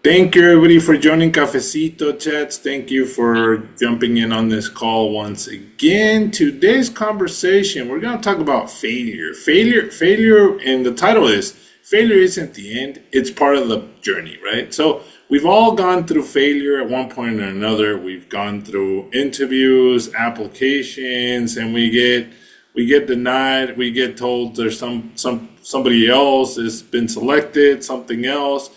Thank you, everybody, for joining Cafecito Chats. Thank you for jumping in on this call once again. Today's conversation, we're going to talk about failure. And the title is Failure Isn't the End, it's part of the journey, right? So, we've all gone through failure at one point or another. We've gone through interviews, applications, and we get denied. We get told there's somebody else has been selected, something else.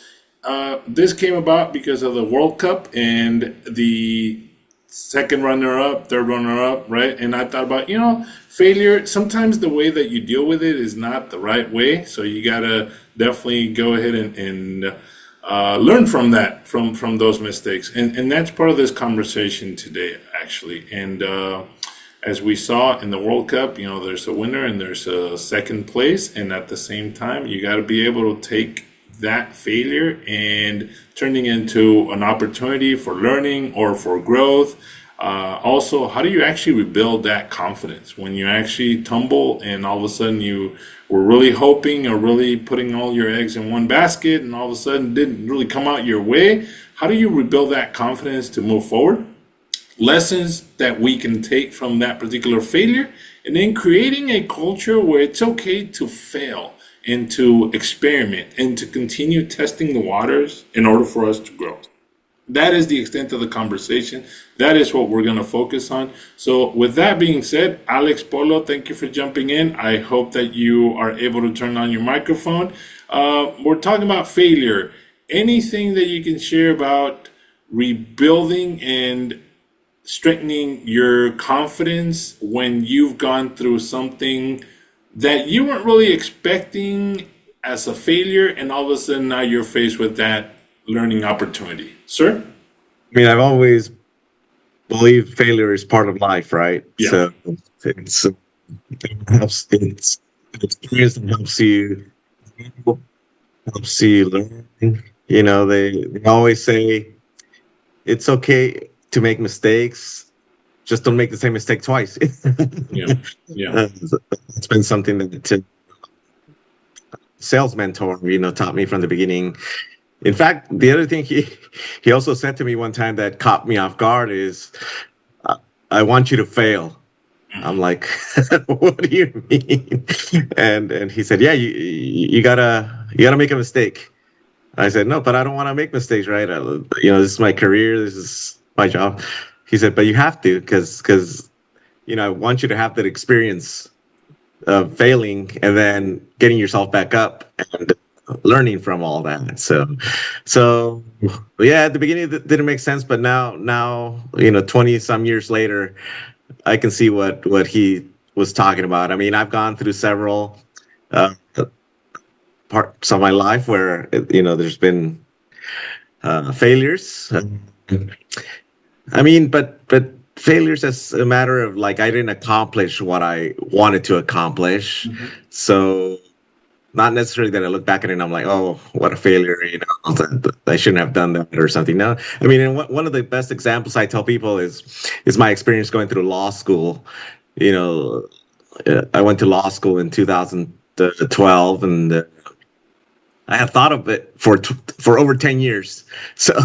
This came about because of the World Cup and the second runner up, third runner up, right? And I thought about, failure. Sometimes the way that you deal with it is not the right way. So you gotta definitely go ahead and learn from that, from those mistakes. And that's part of this conversation today, actually. And as we saw in the World Cup, there's a winner and there's a second place. And at the same time, you got to be able to take that failure and turning into an opportunity for learning or for growth. Also, how do you actually rebuild that confidence when you actually tumble and all of a sudden you were really hoping or really putting all your eggs in one basket and all of a sudden didn't really come out your way? How do you rebuild that confidence to move forward? Lessons that we can take from that particular failure, and then creating a culture where it's okay to fail and to experiment and to continue testing the waters in order for us to grow. That is the extent of the conversation. That is what we're going to focus on. So, with that being said, Alex Polo, thank you for jumping in. I hope that you are able to turn on your microphone. We're talking about failure. Anything that you can share about rebuilding and strengthening your confidence when you've gone through something that you weren't really expecting as a failure, and all of a sudden now you're faced with that learning opportunity, sir? I mean, I've always believed failure is part of life, right? Yeah. So it's it's an experience that helps you learn. They always say it's okay to make mistakes, just don't make the same mistake twice. Yeah. Yeah. It's been something that sales mentor, taught me from the beginning. In fact, the other thing he also said to me one time that caught me off guard is, "I want you to fail." I'm like, "What do you mean?" And he said, "Yeah, you gotta make a mistake." I said, "No, but I don't want to make mistakes, right? This is my career, this is my job." He said, "But you have to, because I want you to have that experience of failing and then getting yourself back up and learning from all that." So yeah, at the beginning it didn't make sense, but now 20 some years later, I can see what he was talking about. I mean, I've gone through several uh, parts of my life where there's been failures. I mean, but failures as a matter of, like, I didn't accomplish what I wanted to accomplish. So not necessarily that I look back at it and I'm like, oh, what a failure, I shouldn't have done that or something. No, I mean, and one of the best examples I tell people is my experience going through law school. You know, I went to law school in 2012, and I had thought of it for over 10 years. So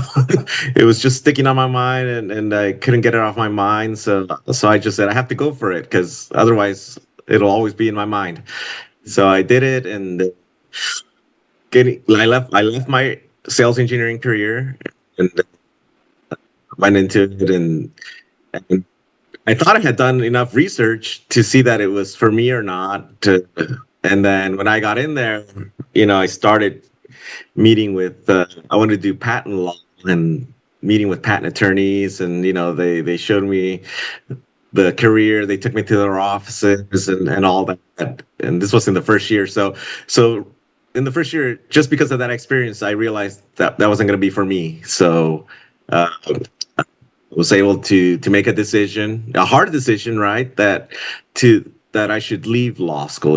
it was just sticking on my mind, and I couldn't get it off my mind. So I just said I have to go for it, because otherwise it'll always be in my mind. So I did it, and I left my sales engineering career and went into it, and I thought I had done enough research to see that it was for me or not. And then when I got in there, I started meeting with. I wanted to do patent law and meeting with patent attorneys, and they showed me the career. They took me to their offices and all that. And this was in the first year. So in the first year, just because of that experience, I realized that wasn't going to be for me. So I was able to make a decision, a hard decision, right? That I should leave law school.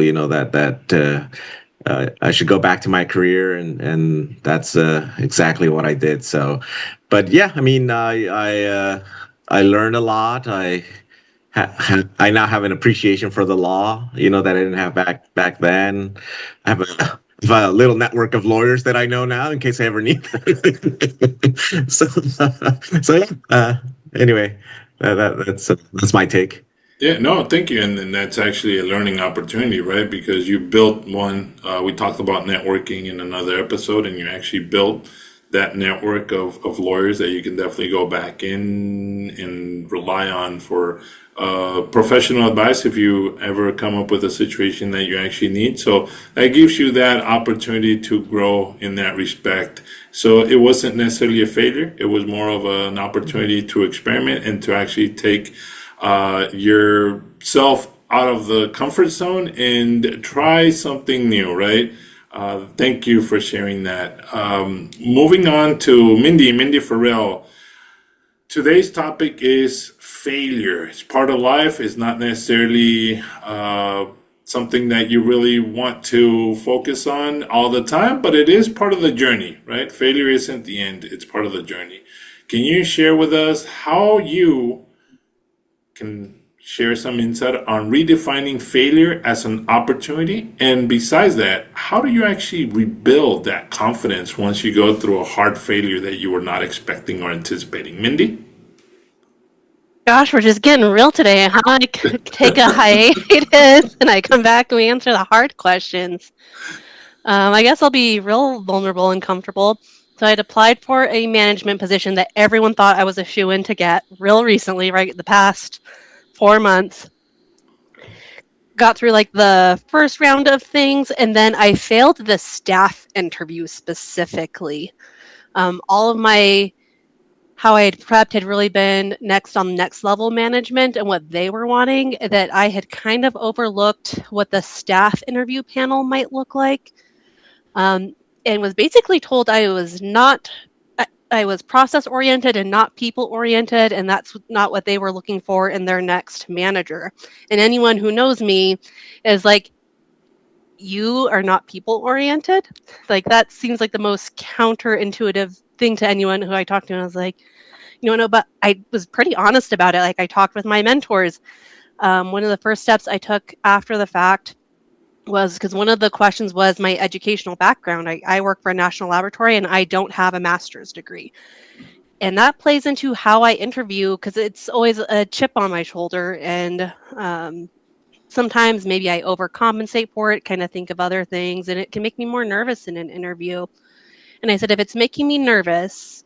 I should go back to my career, and that's exactly what I did. So, but yeah, I mean, I learned a lot. I now have an appreciation for the law, that I didn't have back then. I have a little network of lawyers that I know now in case I ever need them. So yeah. Anyway, that's my take. Yeah, no, thank you. And that's actually a learning opportunity, right? Because you built one, we talked about networking in another episode, and you actually built that network of lawyers that you can definitely go back in and rely on for professional advice if you ever come up with a situation that you actually need. So that gives you that opportunity to grow in that respect. So it wasn't necessarily a failure, it was more of an opportunity to experiment and to actually take yourself out of the comfort zone and try something new, right? Thank you for sharing that. Moving on to Mindy Farrell. Today's topic is failure. It's part of life. It's not necessarily something that you really want to focus on all the time, but it is part of the journey, right? Failure isn't the end, it's part of the journey. Can you share with us how you can share some insight on redefining failure as an opportunity? And besides that, how do you actually rebuild that confidence once you go through a hard failure that you were not expecting or anticipating? Mindy? Gosh, we're just getting real today. How I take a hiatus and I come back and we answer the hard questions. I guess I'll be real vulnerable and comfortable. So I'd applied for a management position that everyone thought I was a shoe-in to get real recently, right? The past 4 months. Got through like the first round of things, and then I failed the staff interview specifically. All of my how I had prepped had really been next level management and what they were wanting, that I had kind of overlooked what the staff interview panel might look like, um, and was basically told I was not. I was process oriented and not people oriented, and that's not what they were looking for in their next manager. And anyone who knows me is like, you are not people oriented. Like, that seems like the most counterintuitive thing to anyone who I talked to. And I was like, no, but I was pretty honest about it. Like, I talked with my mentors. One of the first steps I took after the fact was because one of the questions was my educational background. I work for a national laboratory and I don't have a master's degree. And that plays into how I interview because it's always a chip on my shoulder. And sometimes maybe I overcompensate for it, kind of think of other things, and it can make me more nervous in an interview. And I said, if it's making me nervous,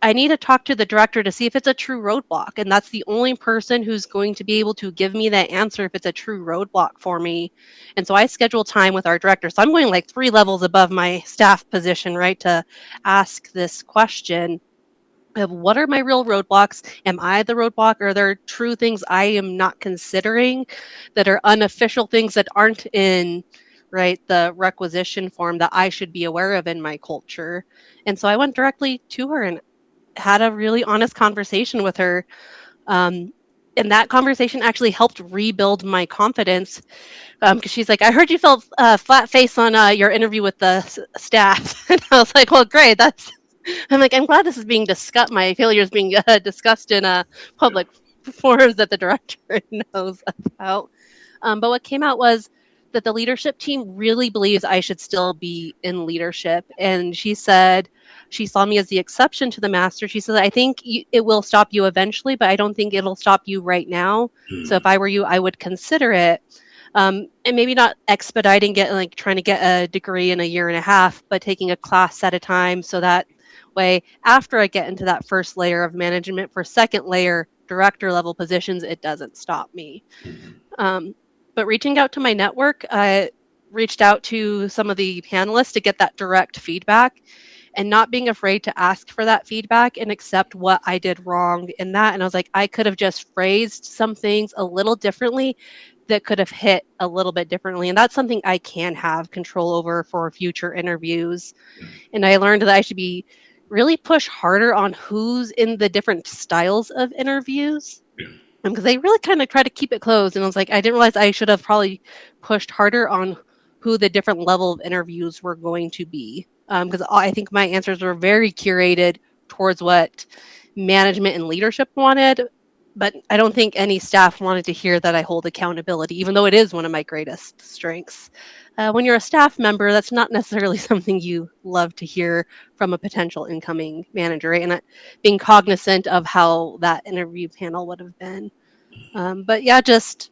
I need to talk to the director to see if it's a true roadblock. And that's the only person who's going to be able to give me that answer if it's a true roadblock for me. And so I schedule time with our director. So I'm going like 3 levels above my staff position, right, to ask this question of what are my real roadblocks? Am I the roadblock? Are there true things I am not considering that are unofficial things that aren't in, right, the requisition form that I should be aware of in my culture? And so I went directly to her and had a really honest conversation with her. And that conversation actually helped rebuild my confidence because she's like, I heard you felt flat face on your interview with the staff. And I was like, well, great. I'm like, I'm glad this is being discussed. My failure is being discussed in public forums that the director knows about. But what came out was that the leadership team really believes I should still be in leadership. And she said she saw me as the exception to the master. She said, I think it will stop you eventually, but I don't think it'll stop you right now. So if I were you, I would consider it. And maybe not expediting it, like trying to get a degree in a year and a half, but taking a class at a time so that way after I get into that first layer of management for second layer director level positions, it doesn't stop me. But reaching out to my network, I reached out to some of the panelists to get that direct feedback and not being afraid to ask for that feedback and accept what I did wrong in that. And I was like, I could have just phrased some things a little differently that could have hit a little bit differently. And that's something I can have control over for future interviews. And I learned that I should be really push harder on who's in the different styles of interviews because they really kind of try to keep it closed. And I was like, I didn't realize I should have probably pushed harder on who the different level of interviews were going to be. Because I think my answers were very curated towards what management and leadership wanted. But I don't think any staff wanted to hear that I hold accountability, even though it is one of my greatest strengths. When you're a staff member, that's not necessarily something you love to hear from a potential incoming manager, right? And being cognizant of how that interview panel would have been. But yeah, just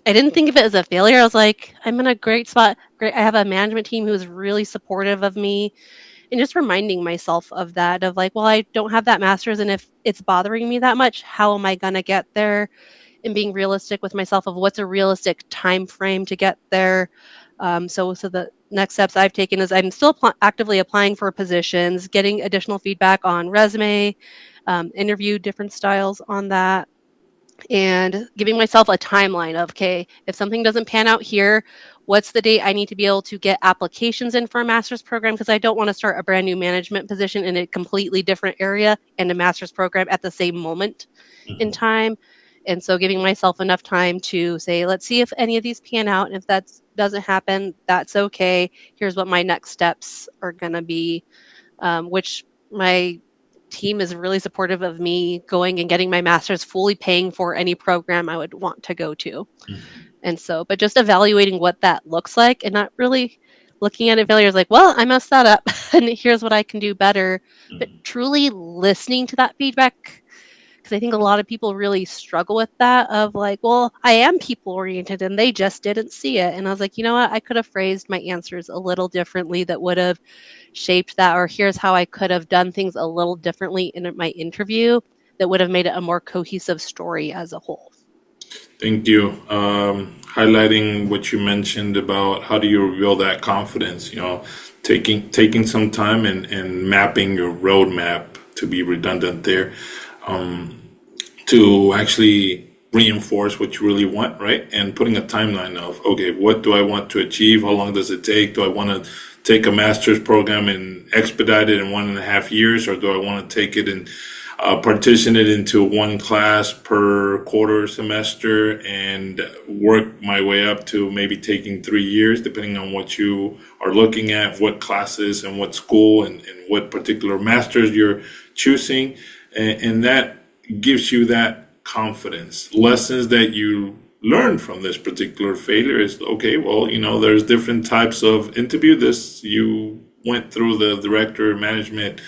I didn't think of it as a failure. I was like, I'm in a great spot. Great. I have a management team who is really supportive of me, and just reminding myself of that, of like, well, I don't have that master's, and if it's bothering me that much, how am I going to get there? And being realistic with myself of what's a realistic time frame to get there. So the next steps I've taken is I'm still actively applying for positions, getting additional feedback on resume, interview different styles on that, and giving myself a timeline of, okay, if something doesn't pan out here, what's the date I need to be able to get applications in for a master's program? Because I don't want to start a brand new management position in a completely different area and a master's program at the same moment in time. And so giving myself enough time to say, let's see if any of these pan out. And if that doesn't happen, that's okay. Here's what my next steps are going to be, which my team is really supportive of me going and getting my master's, fully paying for any program I would want to go to. And so, but just evaluating what that looks like and not really looking at it failures like, well, I messed that up and here's what I can do better, but truly listening to that feedback. Because I think a lot of people really struggle with that of like, well, I am people oriented and they just didn't see it. And I was like, you know what? I could have phrased my answers a little differently that would have shaped that, or here's how I could have done things a little differently in my interview that would have made it a more cohesive story as a whole. Thank you. Highlighting what you mentioned about how do you reveal that confidence, taking some time and mapping your roadmap, to be redundant there, to actually reinforce what you really want, right? And putting a timeline of, okay, what do I want to achieve? How long does it take? Do I want to take a master's program and expedite it in 1.5 years, or do I want to take it and partition it into one class per quarter semester and work my way up to maybe taking 3 years, depending on what you are looking at, what classes and what school and what particular masters you're choosing. And that gives you that confidence. Lessons that you learn from this particular failure is, okay, well, there's different types of interview. This, you went through the director, management,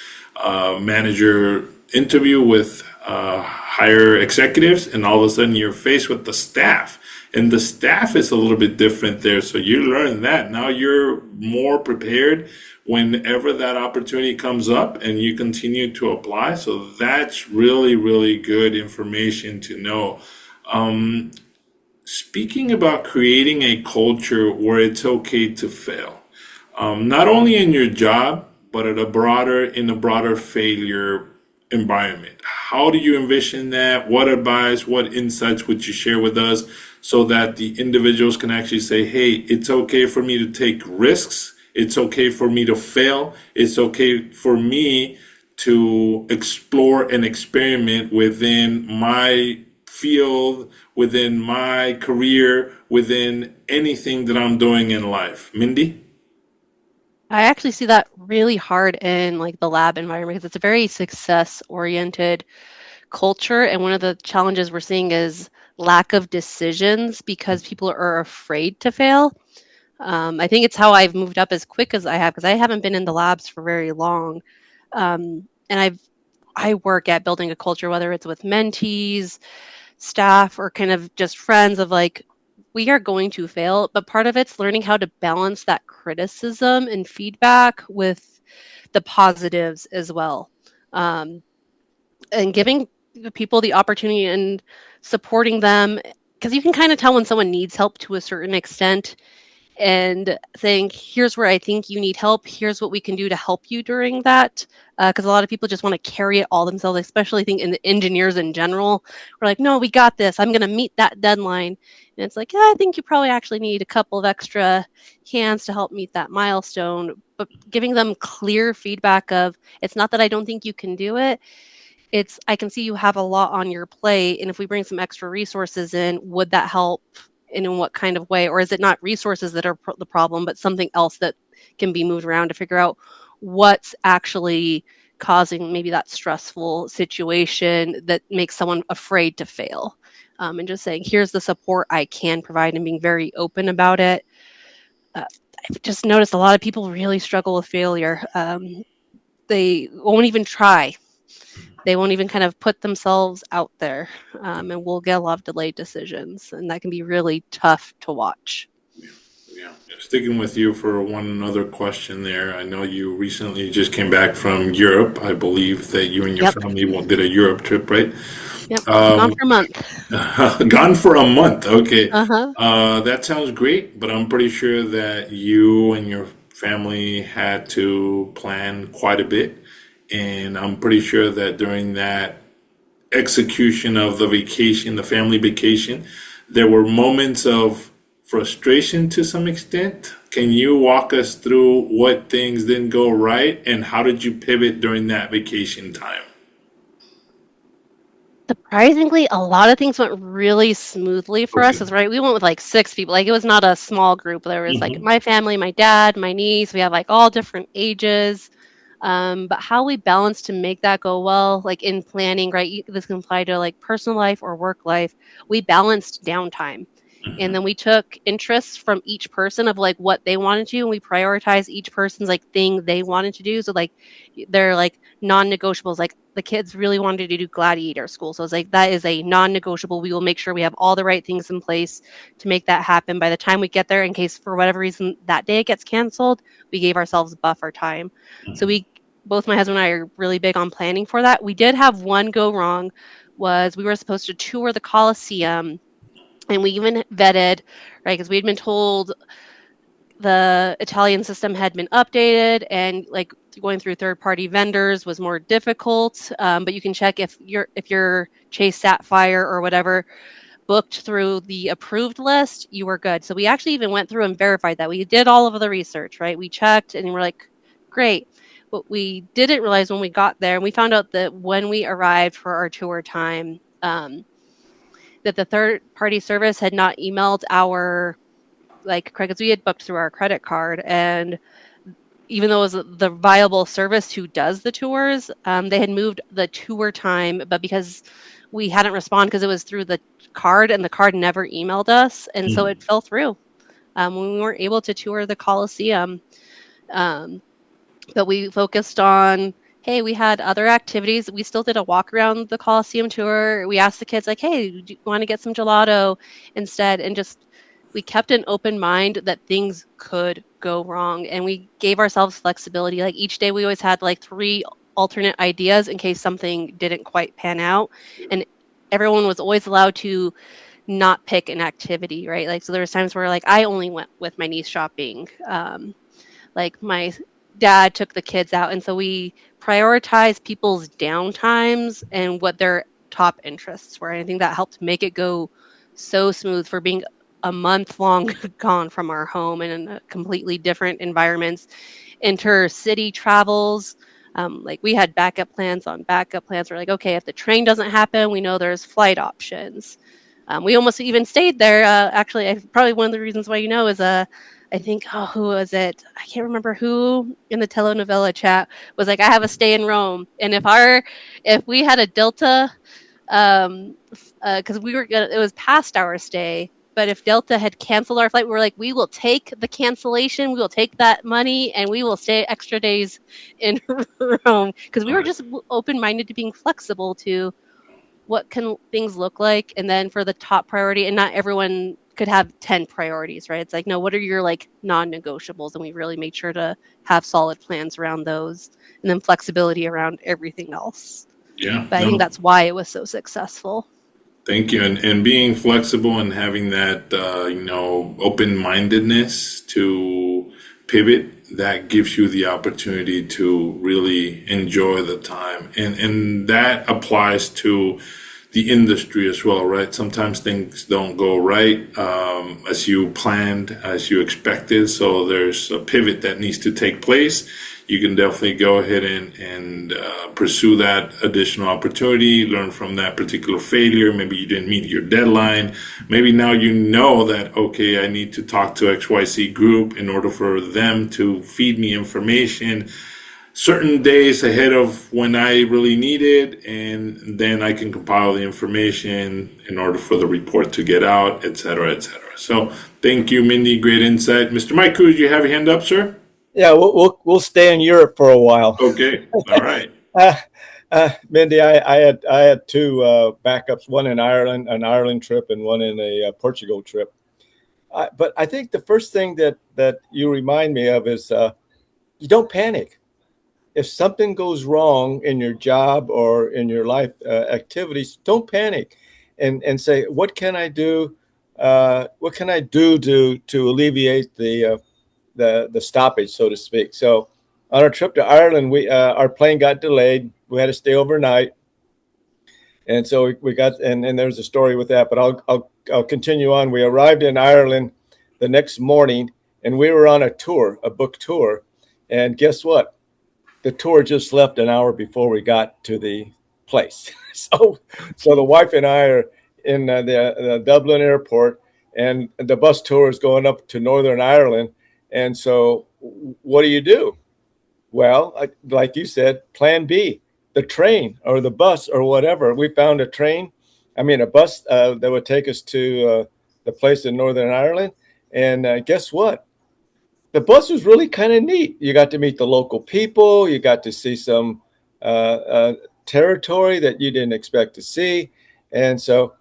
manager interview with higher executives, and all of a sudden you're faced with the staff, and the staff is a little bit different there. So you learn that now you're more prepared whenever that opportunity comes up, and you continue to apply. So that's really, really good information to know. Speaking about creating a culture where it's okay to fail, not only in your job, but in a broader failure environment. How do you envision that? What advice, what insights would you share with us so that the individuals can actually say, hey, it's okay for me to take risks. It's okay for me to fail. It's okay for me to explore and experiment within my field, within my career, within anything that I'm doing in life. Mindy? I actually see that really hard in like the lab environment because it's a very success oriented culture, and one of the challenges we're seeing is lack of decisions because people are afraid to fail. I think it's how I've moved up as quick as I have because I haven't been in the labs for very long. And I work at building a culture, whether it's with mentees, staff, or kind of just friends of like, we are going to fail, but part of it's learning how to balance that criticism and feedback with the positives as well. Um, and giving people the opportunity and supporting them, because you can kind of tell when someone needs help to a certain extent, and saying, here's where I think you need help. Here's what we can do to help you during that. Because a lot of people just want to carry it all themselves, especially I think in the engineers in general. We're like, no, we got this. I'm going to meet that deadline. And it's like, yeah, I think you probably actually need a couple of extra hands to help meet that milestone. But giving them clear feedback of, it's not that I don't think you can do it. It's, I can see you have a lot on your plate. And if we bring some extra resources in, would that help? And in what kind of way? Or is it not resources that are the problem, but something else that can be moved around to figure out what's actually causing maybe that stressful situation that makes someone afraid to fail. And just saying, here's the support I can provide, and being very open about it. I've just noticed a lot of people really struggle with failure. They won't even try. They won't even kind of put themselves out there, and we'll get a lot of delayed decisions, and that can be really tough to watch. Yeah. Sticking with you for one another question there. I know you recently just came back from Europe. I believe that you and your Yep, family did a Europe trip, right? yep. Gone Um, for a month. Gone for a month. Okay. Uh-huh. That sounds great, but I'm pretty sure that you and your family had to plan quite a bit. And I'm pretty sure that during that execution of the vacation, the family vacation, there were moments of frustration to some extent. Can you walk us through what things didn't go right and how did you pivot during that vacation time? Surprisingly, a lot of things went really smoothly for us. Okay. Is right. We went with like 6 people. Like it was not a small group. There was like Hmm. my family, my dad, my niece. We have like all different ages. But how we balance to make that go well, like in planning, right? This can apply to like personal life or work life. We balanced downtime. And then we took interests from each person of like what they wanted to, and we prioritized each person's like thing they wanted to do. So like they're like non-negotiables. Like the kids really wanted to do gladiator school. So it's like that is a non-negotiable. We will make sure we have all the right things in place to make that happen by the time we get there, in case for whatever reason that day it gets canceled. We gave ourselves buffer time. So we both my husband and I are really big on planning for that. We did have one go wrong, was we were supposed to tour the Coliseum, and we even vetted, right, because we had been told the Italian system had been updated, and like going through third-party vendors was more difficult. But you can check if your Chase Sapphire or whatever booked through the approved list, you were good. So we actually even went through and verified that. We did all of the research, right? We checked and we're like, great. What we didn't realize when we got there, and we found out that when we arrived for our tour time, that the third party service had not emailed our like credits. We had booked through our credit card, and even though it was the viable service who does the tours, they had moved the tour time, but because we hadn't responded because it was through the card and the card never emailed us, and so it fell through. When we weren't able to tour the Coliseum, um, but we focused on, hey, we had other activities. We still did a walk around the Coliseum tour. We asked the kids like, hey, do you want to get some gelato instead? And just we kept an open mind that things could go wrong, and we gave ourselves flexibility. Like each day we always had like 3 alternate ideas in case something didn't quite pan out, and everyone was always allowed to not pick an activity, right? Like, so there was times where like I only went with my niece shopping. Like my dad took the kids out, and so we prioritize people's downtimes and what their top interests were. And I think that helped make it go so smooth for being a month long gone from our home and in a completely different environments, intercity travels. Like we had backup plans on backup plans. We're like, okay, if the train doesn't happen, we know there's flight options. We almost even stayed there. Actually, probably one of the reasons why is I think, oh, who was it? I can't remember who in the telenovela chat was like, I have a stay in Rome, and if we had a Delta, because it was past our stay. But if Delta had canceled our flight, we were like, we will take the cancellation, we will take that money, and we will stay extra days in Rome, because we were just open minded to being flexible to what can things look like, and then for the top priority, and not everyone could have 10 priorities, right? It's like, no, what are your like non-negotiables? And we really made sure to have solid plans around those, and then flexibility around everything else. Yeah, But I think no, that's why it was so successful. thank you. And being flexible and having that, open-mindedness to pivot, that gives you the opportunity to really enjoy the time. And that applies to the industry as well, right? Sometimes things don't go right as you planned, as you expected. So there's a pivot that needs to take place. You can definitely go ahead and pursue that additional opportunity, learn from that particular failure. Maybe you didn't meet your deadline. Maybe now you know that, okay, I need to talk to XYZ group in order for them to feed me information. certain days ahead of when I really need it, and then I can compile the information in order for the report to get out, et cetera, et cetera. So thank you, Mindy. Great insight. Mr. Mike Cruz, you have your hand up, sir? Yeah, we'll stay in Europe for a while. Okay. All right. Uh, Mindy, I had two backups, one in Ireland, an Ireland trip, and one in a Portugal trip. But I think the first thing that you remind me of is you don't panic. If something goes wrong in your job or in your life activities, don't panic, and say, what can I do? What can I do to alleviate the stoppage, so to speak? So on our trip to Ireland, we our plane got delayed. We had to stay overnight, and so we got and there's a story with that. But I'll continue on. We arrived in Ireland the next morning, and we were on a tour, a book tour, and guess what? The tour just left an hour before we got to the place. So the wife and I are in the Dublin airport, and the bus tour is going up to Northern Ireland. And so, what do? Well, like you said, Plan B, the train or the bus or whatever. We found a bus that would take us to the place in Northern Ireland. And guess what? The bus was really kind of neat. You got to meet the local people. You got to see some territory that you didn't expect to see, and so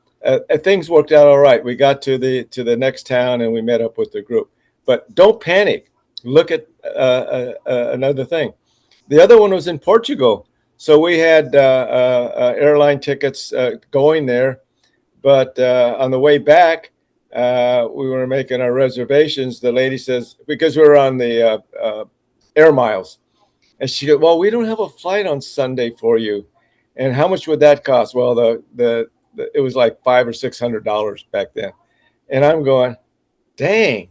things worked out all right. We got to the next town and we met up with the group. But don't panic. Look at another thing. The other one was in Portugal, so we had airline tickets going there, but on the way back, we were making our reservations. The lady says, because we were on the air miles, and she goes, well, we don't have a flight on Sunday for you. And how much would that cost? Well, it was like $500 or $600 back then. And I'm going, dang.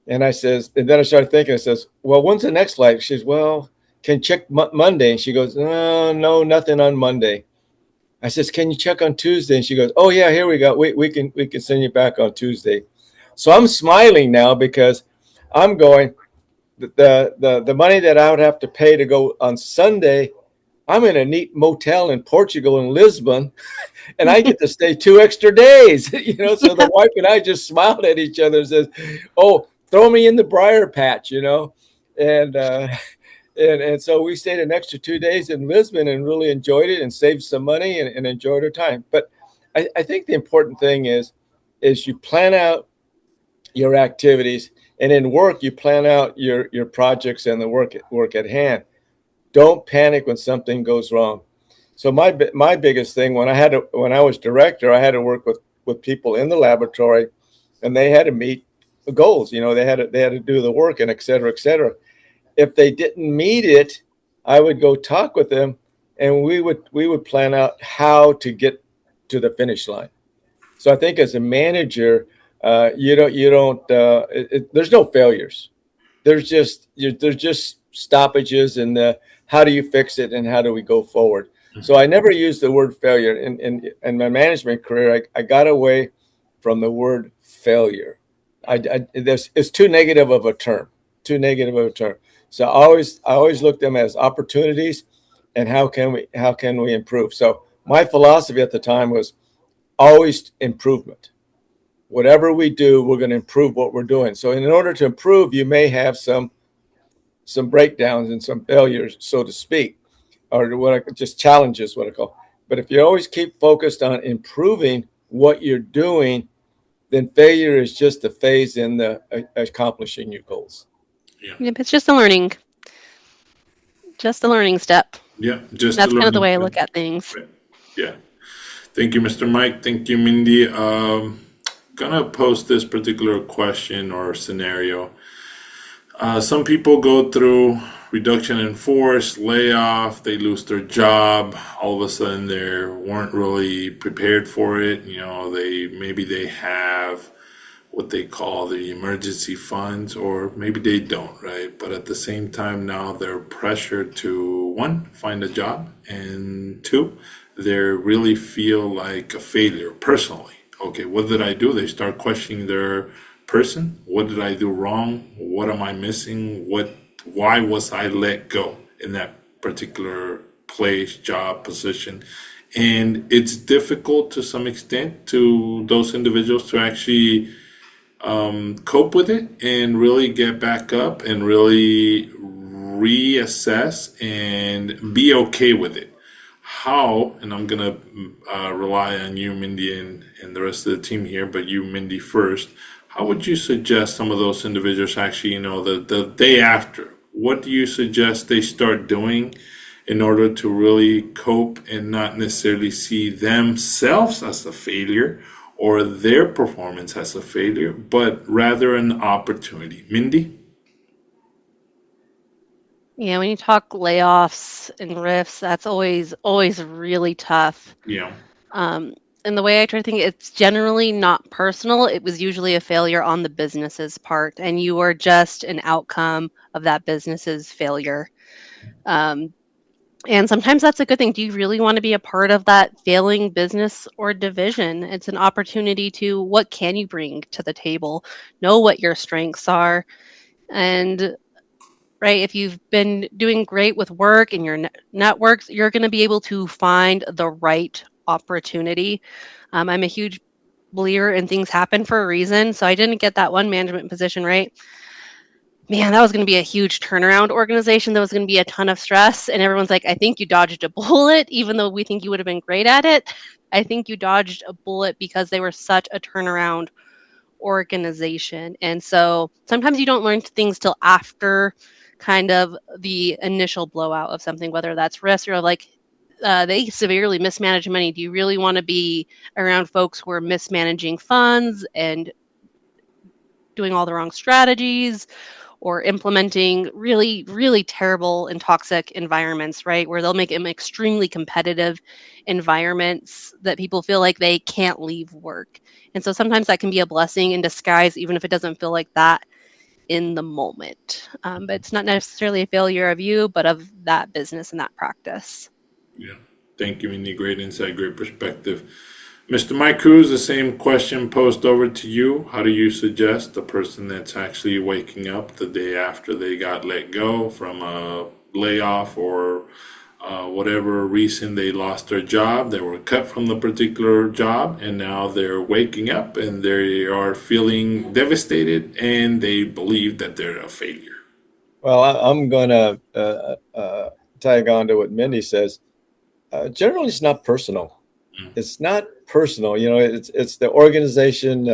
And then I started thinking, I says, well, when's the next flight? She says, well, can check Monday. And she goes, no, nothing on Monday. I says, can you check on Tuesday? And she goes, oh yeah, here we go. We can send you back on Tuesday. So I'm smiling now because I'm going, the money that I would have to pay to go on Sunday, I'm in a neat motel in Portugal in Lisbon, and I get to stay 2 extra days. So the wife and I just smiled at each other and says, oh, throw me in the briar patch, and and so we stayed an extra 2 days in Lisbon and really enjoyed it and saved some money and enjoyed our time. But I think the important thing is you plan out your activities, and in work you plan out your projects and the work at hand. Don't panic when something goes wrong. So my biggest thing when I was director, I had to work with people in the laboratory, and they had to meet the goals. They had to do the work and et cetera, et cetera. If they didn't meet it, I would go talk with them, and we would plan out how to get to the finish line. So I think as a manager, there's no failures. There's just stoppages, and how do you fix it and how do we go forward? So I never used the word failure in my management career. I got away from the word failure. It's too negative of a term. So I always look at them as opportunities, and how can we improve? So my philosophy at the time was always improvement. Whatever we do, we're going to improve what we're doing. So in order to improve, you may have some breakdowns and some failures, so to speak, or just challenges, what I call. But if you always keep focused on improving what you're doing, then failure is just a phase in the accomplishing your goals. Yeah. Yep, it's just a learning step. Yeah. That's kind of the way I look at things. Right. Yeah. Thank you, Mr. Mike. Thank you, Mindy. Gonna post this particular question or scenario. Some people go through reduction in force, layoff, they lose their job. All of a sudden, they weren't really prepared for it. Maybe they have what they call the emergency funds, or maybe they don't, right? But at the same time, now they're pressured to, one, find a job, and two, they really feel like a failure personally. Okay, what did I do? They start questioning their person. What did I do wrong? What am I missing? Why was I let go? in that particular place, job, position. And it's difficult to some extent to those individuals to actually cope with it and really get back up and really reassess and be okay with it. How, and I'm going to rely on you, Mindy, and the rest of the team here, but you, Mindy, first. How would you suggest some of those individuals actually, the day after? What do you suggest they start doing in order to really cope and not necessarily see themselves as a failure or their performance as a failure, but rather an opportunity? Mindy? Yeah, when you talk layoffs and RIFs, that's always really tough. Yeah. And the way I try to think, it's generally not personal. It was usually a failure on the business's part, and you are just an outcome of that business's failure. Um, and sometimes that's a good thing. Do you really want to be a part of that failing business or division? It's an opportunity to, what can you bring to the table? Know what your strengths are. And right, if you've been doing great with work and your networks, you're going to be able to find the right opportunity. I'm a huge believer in things happen for a reason. So I didn't get that one management position right. Man, that was going to be a huge turnaround organization. That was going to be a ton of stress. And everyone's like, I think you dodged a bullet, even though we think you would have been great at it. I think you dodged a bullet because they were such a turnaround organization. And so sometimes you don't learn things till after kind of the initial blowout of something, whether that's risk or like they severely mismanage money. Do you really want to be around folks who are mismanaging funds and doing all the wrong strategies or implementing really, really terrible and toxic environments, right? Where they'll make them extremely competitive environments that people feel like they can't leave work. And so sometimes that can be a blessing in disguise, even if it doesn't feel like that in the moment. But it's not necessarily a failure of you, but of that business and that practice. Yeah. Thank you, Mindy. Great insight, great perspective. Mr. Mike Cruz, the same question posed over to you. How do you suggest the person that's actually waking up the day after they got let go from a layoff or whatever reason they lost their job, they were cut from the particular job, and now they're waking up and they are feeling devastated and they believe that they're a failure? Well, I'm going to tag on to what Mindy says. Generally, it's not personal. It's not personal. It's the organization.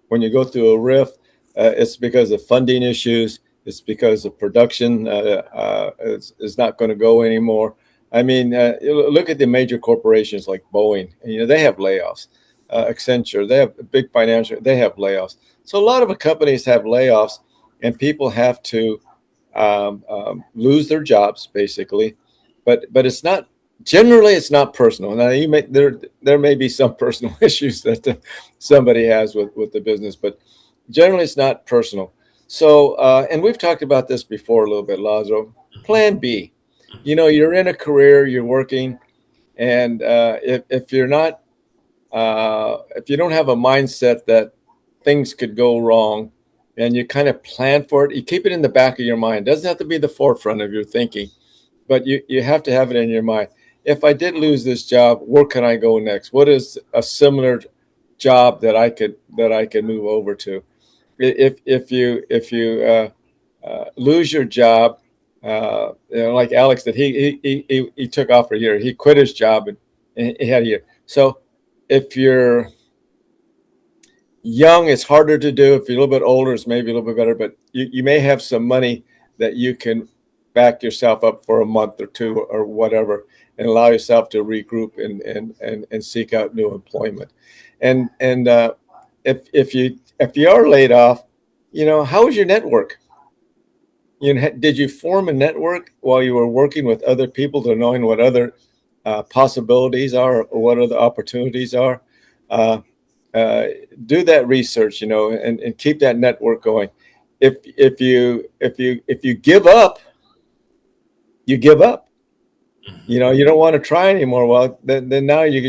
When you go through a RIF, it's because of funding issues. It's because of production is not going to go anymore. I mean, look at the major corporations like Boeing. They have layoffs. Accenture, they have big financial. They have layoffs. So a lot of companies have layoffs, and people have to lose their jobs basically. But it's not. Generally, it's not personal. Now, there may be some personal issues that somebody has with the business, but generally, it's not personal. So, and we've talked about this before a little bit, Lazo. Plan B. You're in a career, you're working, and if you're not, if you don't have a mindset that things could go wrong, and you kind of plan for it, you keep it in the back of your mind. It doesn't have to be the forefront of your thinking, but you have to have it in your mind. If I did lose this job, where can I go next? What is a similar job that I could move over to? If you lose your job, like Alex did, he took off for a year. He quit his job and he had a year. So if you're young, it's harder to do. If you're a little bit older, it's maybe a little bit better. But you may have some money that you can back yourself up for a month or two or whatever, and allow yourself to regroup and seek out new employment. And if you are laid off, how is your network? Did you form a network while you were working with other people to knowing what other possibilities are or what other opportunities are? Do that research, and keep that network going. If you give up, you give up. You don't want to try anymore. Well, then now you're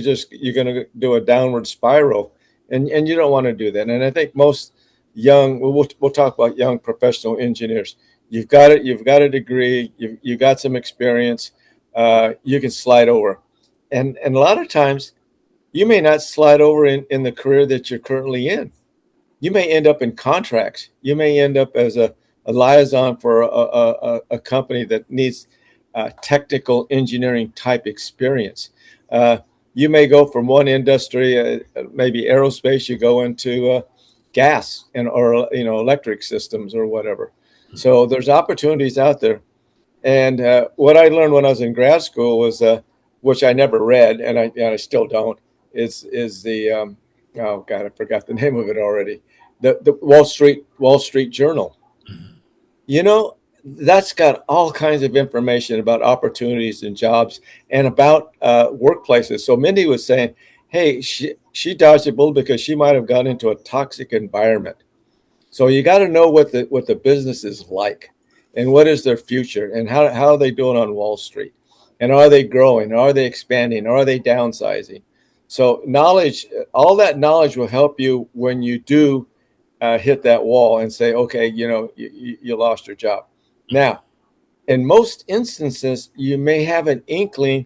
going to do a downward spiral, and you don't want to do that. And I think most young, we'll talk about young professional engineers. You've got it. You've got a degree. You got some experience. You can slide over, and a lot of times you may not slide over in the career that you're currently in. You may end up in contracts. You may end up as a liaison for a company that needs technical engineering type experience. Uh, you may go from one industry, maybe aerospace, you go into gas and or electric systems or whatever. So there's opportunities out there. And what I learned when I was in grad school was, which I never read, and I still don't, is the oh God, I forgot the name of it already. The Wall Street Journal. You know, that's got all kinds of information about opportunities and jobs and about workplaces. So Mindy was saying, hey, she dodged a bullet because she might have gone into a toxic environment. So you got to know what the business is like, and what is their future, and how are they doing on Wall Street, and are they growing, are they expanding, are they downsizing? So knowledge, all that knowledge will help you when you do hit that wall and say, okay, you lost your job. Now, in most instances, you may have an inkling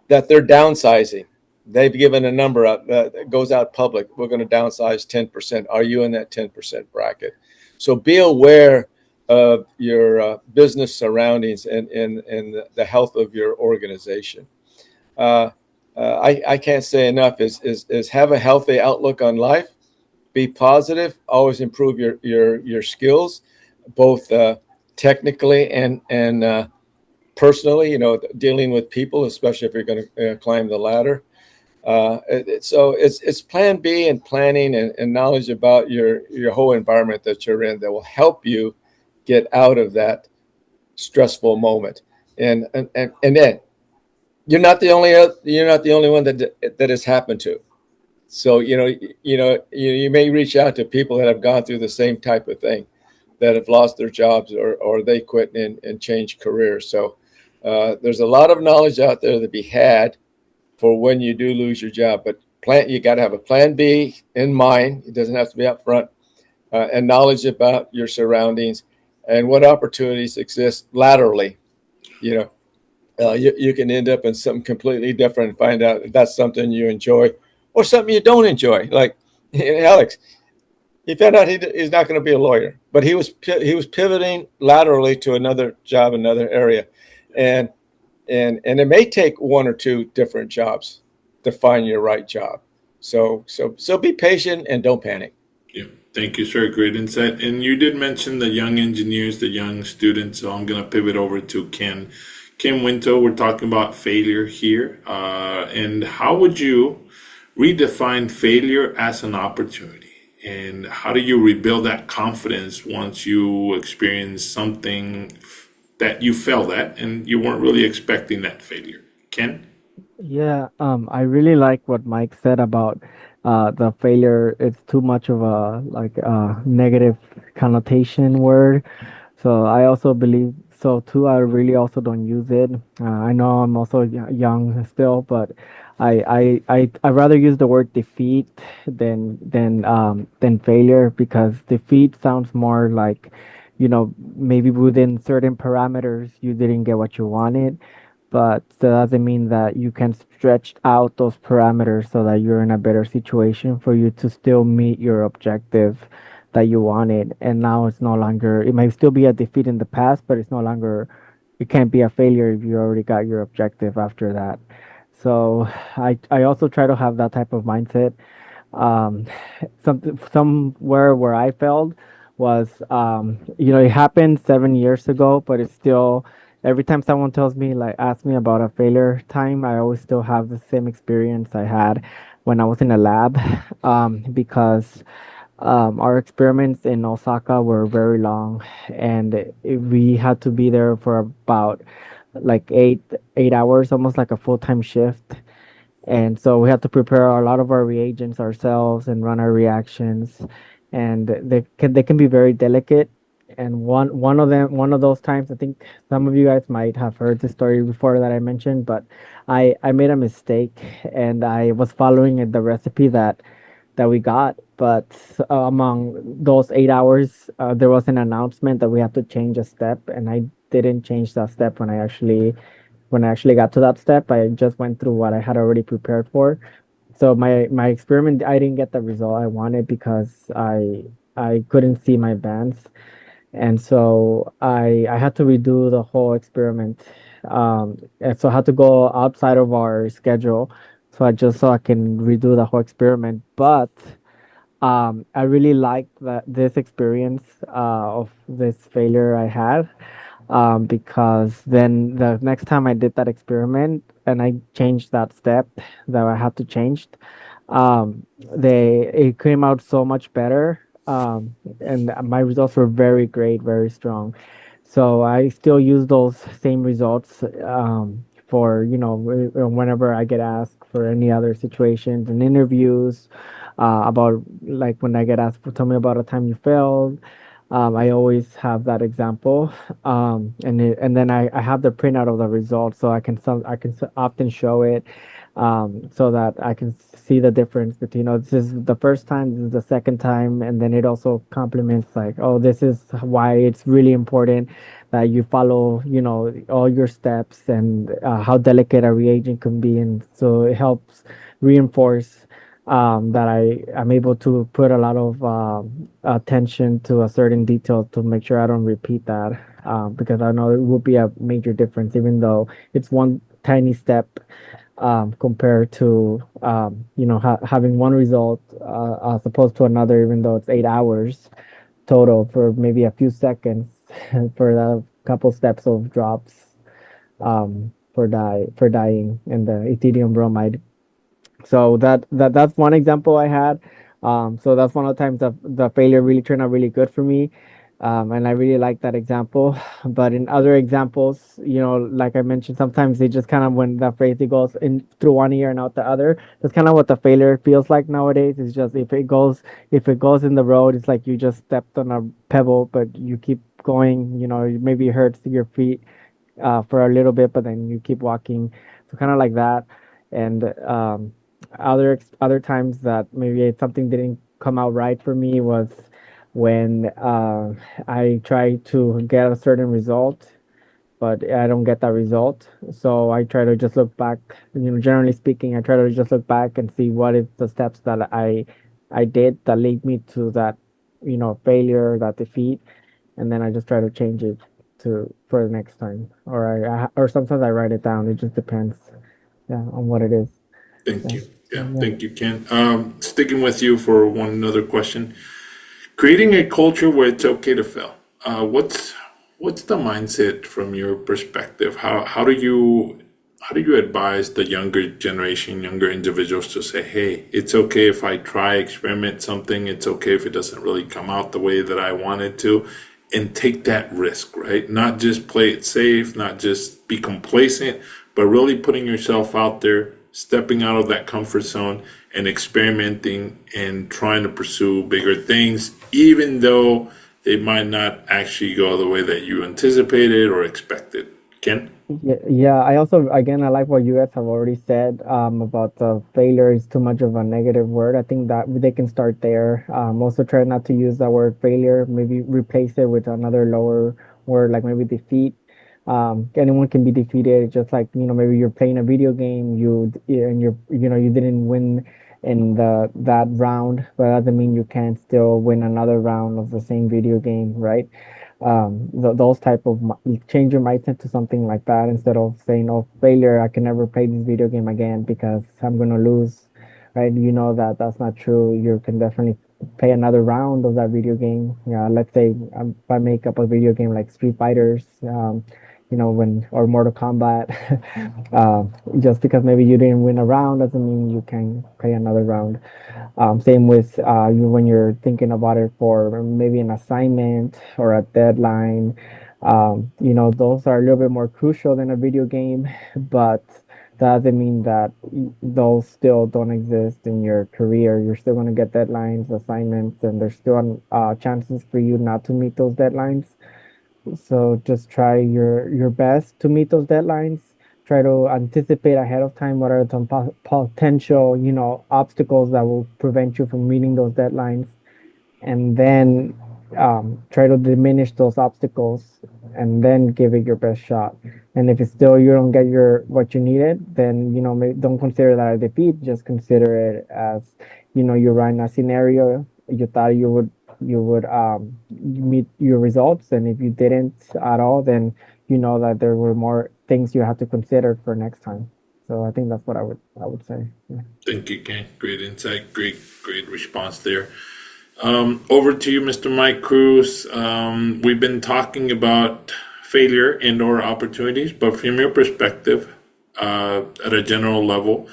that they're downsizing. They've given a number out that goes out public. We're going to downsize 10%. Are you in that 10% bracket? So be aware of your business surroundings and the health of your organization. Uh, I can't say enough is have a healthy outlook on life. Be positive. Always improve your skills, both technically and personally. Dealing with people, especially if you're going to climb the ladder. So it's plan B and planning and knowledge about your whole environment that you're in that will help you get out of that stressful moment. And then you're not the only one that has happened to. So you may reach out to people that have gone through the same type of thing, that have lost their jobs or they quit and changed careers. So there's a lot of knowledge out there to be had for when you do lose your job. But you got to have a plan B in mind. It doesn't have to be up front, and knowledge about your surroundings and what opportunities exist laterally. You can end up in something completely different and find out if that's something you enjoy or something you don't enjoy. Like Alex, he found out he's not going to be a lawyer, but he was pivoting laterally to another job, another area, and it may take one or two different jobs to find your right job. So be patient and don't panic. Yeah, thank you, sir. Great insight. And you did mention the young engineers, the young students. So I'm going to pivot over to Ken. Ken Winto, we're talking about failure here. And how would you redefine failure as an opportunity? And how do you rebuild that confidence once you experience something that you failed at and you weren't really expecting that failure? Ken? Yeah, I really like what Mike said about the failure. It's too much of a like negative connotation word. So I also believe so too. I really also don't use it. I know I'm also young still, but I rather use the word defeat than failure, because defeat sounds more like, maybe within certain parameters you didn't get what you wanted, but that doesn't mean that you can stretch out those parameters so that you're in a better situation for you to still meet your objective that you wanted. And now it's no longer, it might still be a defeat in the past, but it's no longer, it can't be a failure if you already got your objective after that. So I also try to have that type of mindset. um somewhere where I failed was, it happened 7 years ago, but it's still, every time someone tells me, like, ask me about a failure time, I always still have the same experience I had when I was in a lab. Because our experiments in Osaka were very long, and we had to be there for about like eight hours, almost like a full-time shift. And so we had to prepare a lot of our reagents ourselves and run our reactions, and they can be very delicate. And one of those times, I think some of you guys might have heard the story before that I mentioned, but I made a mistake, and I was following the recipe that we got, but among those 8 hours, there was an announcement that we have to change a step, and I didn't change that step when I actually got to that step. I just went through what I had already prepared for. So my experiment, I didn't get the result I wanted because I couldn't see my bands, and so I had to redo the whole experiment. And so I had to go outside of our schedule, so I can redo the whole experiment. But I really liked this experience of this failure I had, because then the next time I did that experiment and I changed that step that I had to change, it came out so much better, and my results were very great, very strong. So I still use those same results, for whenever I get asked for any other situations and interviews, about, like, when I get asked, tell me about a time you failed. I always have that example, and then I have the printout of the results, so often show it, so that I can see the difference between, this is the first time, this is the second time, and then it also complements, like, oh, this is why it's really important that you follow, all your steps, and how delicate a reagent can be, and so it helps reinforce, that I'm able to put a lot of attention to a certain detail to make sure I don't repeat that, because I know it will be a major difference, even though it's one tiny step, compared to, having one result, as opposed to another, even though it's 8 hours total for maybe a few seconds for the couple steps of drops, for dying in the ethidium bromide. So that's one example I had. So that's one of the times the failure really turned out really good for me, and I really like that example. But in other examples, like I mentioned, sometimes they just kind of, when that phrase, it goes in through one ear and out the other. That's kind of what the failure feels like nowadays. It's just, if it goes in the road, it's like you just stepped on a pebble, but you keep going. Maybe it hurts your feet, for a little bit, but then you keep walking. So kind of like that. And other times that maybe something didn't come out right for me was when, I try to get a certain result, but I don't get that result. So I try to just look back. Generally speaking, I try to just look back and see what is the steps that I did that lead me to that, failure, that defeat, and then I just try to change it for the next time. Or sometimes I write it down. It just depends, yeah, on what it is. Thank Yeah. you. Yeah, Yeah. thank you, Ken. Sticking with you for one another question. Creating a culture where it's okay to fail. What's the mindset from your perspective? How do you advise the younger generation, younger individuals to say, hey, it's okay if I try experiment something. It's okay if it doesn't really come out the way that I want it to, and take that risk, right? Not just play it safe, not just be complacent, but really putting yourself out there, stepping out of that comfort zone and experimenting and trying to pursue bigger things, even though they might not actually go the way that you anticipated or expected. Ken? Yeah, yeah. I also, again, I like what you guys have already said, about the failure is too much of a negative word. I think that they can start there. Also try not to use that word failure. Maybe replace it with another lower word, like maybe defeat. Anyone can be defeated. Just like, maybe you're playing a video game, you didn't win in that round, but that doesn't mean you can't still win another round of the same video game, right? Those type of change your mindset to something like that, instead of saying, oh, failure, I can never play this video game again because I'm gonna lose, right? That that's not true. You can definitely play another round of that video game. Yeah, let's say, if I make up a video game like Street Fighters, when or Mortal Kombat. Just because maybe you didn't win a round doesn't mean you can play another round. Same with, when you're thinking about it for maybe an assignment or a deadline. Those are a little bit more crucial than a video game, but that doesn't mean that those still don't exist in your career. You're still going to get deadlines, assignments, and there's still chances for you not to meet those deadlines. So just try your best to meet those deadlines, try to anticipate ahead of time what are some potential, obstacles that will prevent you from meeting those deadlines, and then try to diminish those obstacles, and then give it your best shot. And if it's still you don't get your what you needed, then don't consider that a defeat. Just consider it as you run a scenario. You thought you would meet your results, and if you didn't at all, then you know that there were more things you have to consider for next time. So I think that's what I would say. Yeah. Thank you, Ken. Great insight. Great response there. Over to you, Mr. Mike Cruz. We've been talking about failure and/or opportunities, but from your perspective, at a general level,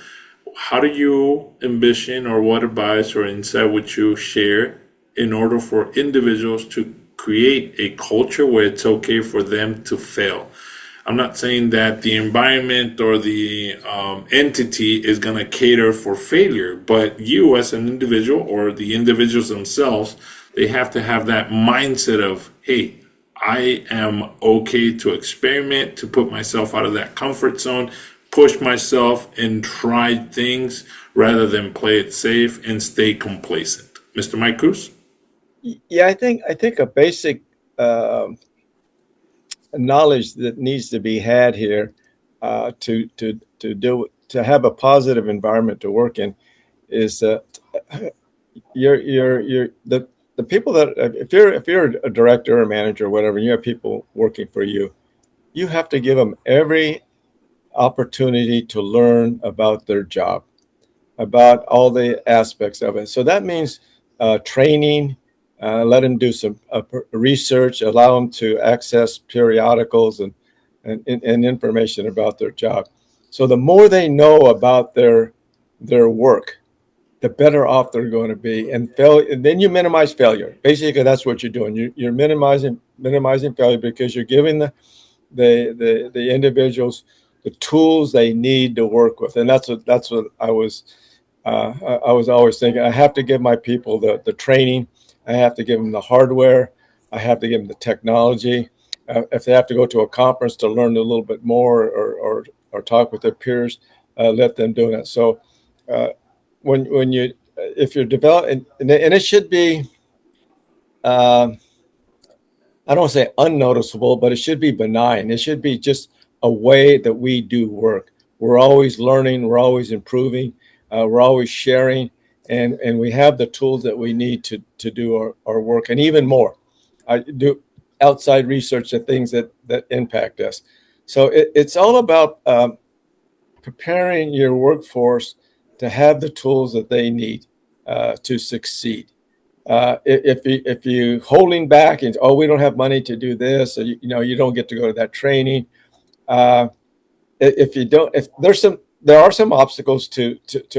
how do you envision, or what advice or insight would you share in order for individuals to create a culture where it's okay for them to fail? I'm not saying that the environment or the entity is going to cater for failure, but you as an individual, or the individuals themselves, they have to have that mindset of, hey, I am okay to experiment, to put myself out of that comfort zone, push myself and try things rather than play it safe and stay complacent. Mr. Mike Cruz? Yeah, I think a basic knowledge that needs to be had here to have a positive environment to work in is that you're the people that, if you're a director or a manager or whatever, and you have people working for you, you have to give them every opportunity to learn about their job, about all the aspects of it. So that means training, let them do some research, allow them to access periodicals and information about their job. So the more they know about their work, the better off they're going to be. And then you minimize failure. Basically, that's what you're doing. You're minimizing failure, because you're giving the individuals the tools they need to work with. And that's what I was always thinking. I have to give my people the training. I have to give them the hardware. I have to give them the technology. If they have to go to a conference to learn a little bit more, or talk with their peers, let them do that. So when you if you're developing, and it should be, I don't want to say unnoticeable, but it should be benign. It should be just a way that we do work. We're always learning. We're always improving. We're always sharing, and we have the tools that we need to do our work, and even more. I do outside research of things that impact us. So it's all about preparing your workforce to have the tools that they need to succeed. If you holding back and, we don't have money to do this, or you don't get to go to that training. If you don't, if there are some obstacles to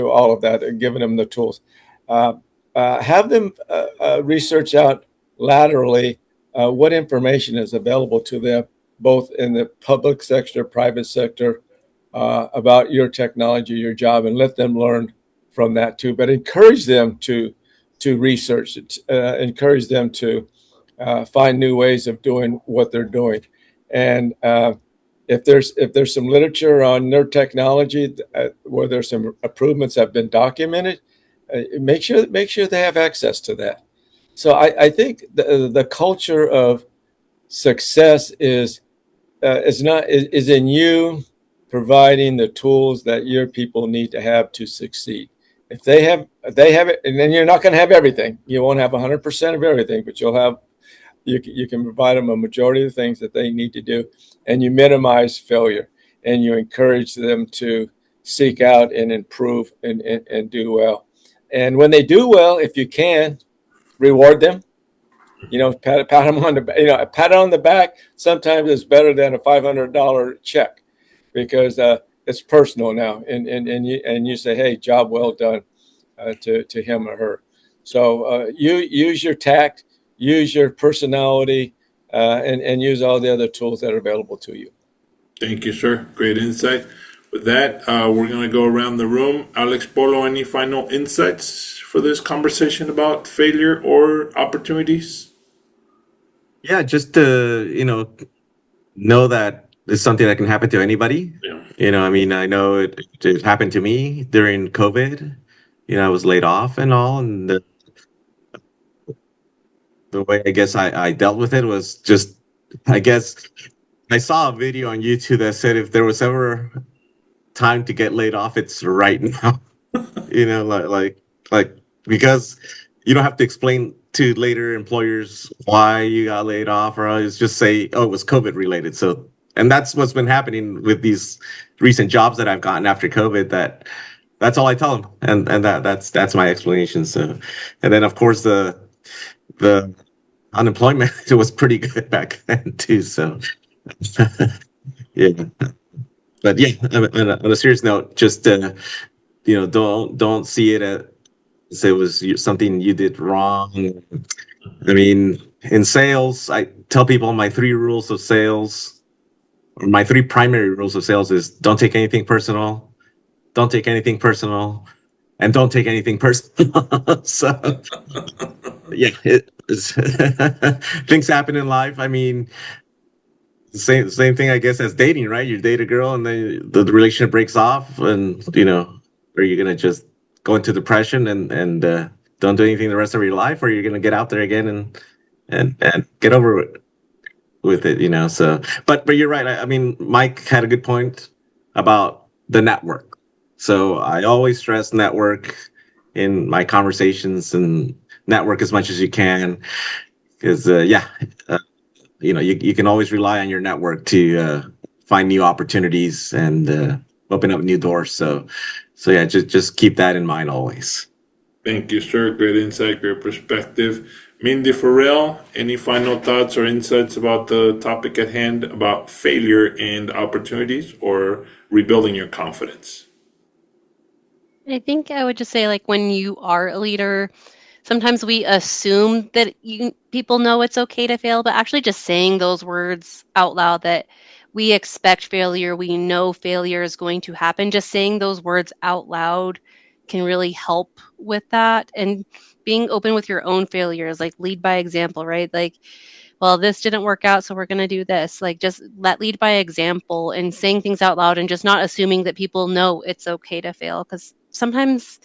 all of that, and giving them the tools. Have them research out laterally what information is available to them, both in the public sector, private sector, about your technology, your job, and let them learn from that too. But encourage them to research it, encourage them to find new ways of doing what they're doing. And if there's some literature on nerd technology where there's some improvements that have been documented, make sure they have access to that. So I think the culture of success is in you providing the tools that your people need to have to succeed. If they have it, and then you're not going to have everything. You won't have 100% of everything, but you can provide them a majority of the things that they need to do, and you minimize failure, and you encourage them to seek out and improve and do well. And when they do well, if you can, reward them. Pat them on the pat on the back. Sometimes it's better than a $500 check, because it's personal now, and you say, hey, job well done to him or her. So you use your tact, use your personality, and use all the other tools that are available to you. Thank you, sir. Great insight. With that, we're going to go around the room. Alex Polo, any final insights for this conversation about failure or opportunities? Yeah, just to know that it's something that can happen to anybody. Yeah. I mean, I know it happened to me during COVID. I was laid off and all, and the way I guess I dealt with it was just, I guess I saw a video on YouTube that said if there was ever time to get laid off, it's right now. Like because you don't have to explain to later employers why you got laid off, or always just say, oh, it was COVID related. So, and that's what's been happening with these recent jobs that I've gotten after COVID. That's all I tell them, and that's my explanation. So, and then of course the unemployment it was pretty good back then too. So, yeah. But yeah, on a serious note, just don't see it as it was something you did wrong. I mean, in sales, I tell people my three rules of sales, or my three primary rules of sales is don't take anything personal, don't take anything personal, and don't take anything personal. So yeah, things happen in life. I mean, same thing, I guess, as dating, right? You date a girl, and then the relationship breaks off, and are you gonna just go into depression and don't do anything the rest of your life, or you're gonna get out there again and get over with it, So, but you're right. I mean, Mike had a good point about the network. So I always stress network in my conversations, and network as much as you can, because yeah, you can always rely on your network to find new opportunities and open up new doors. So yeah, just keep that in mind always. Thank you, sir. Great insight, great perspective. Mindy Farrell, any final thoughts or insights about the topic at hand about failure and opportunities or rebuilding your confidence? I think I would just say, like, when you are a leader, sometimes we assume that people know it's okay to fail, but actually just saying those words out loud, that we expect failure, we know failure is going to happen, just saying those words out loud can really help with that. And being open with your own failures, like lead by example, right? Like, well, this didn't work out, so we're going to do this. Like, just lead by example and saying things out loud, and just not assuming that people know it's okay to fail, because sometimes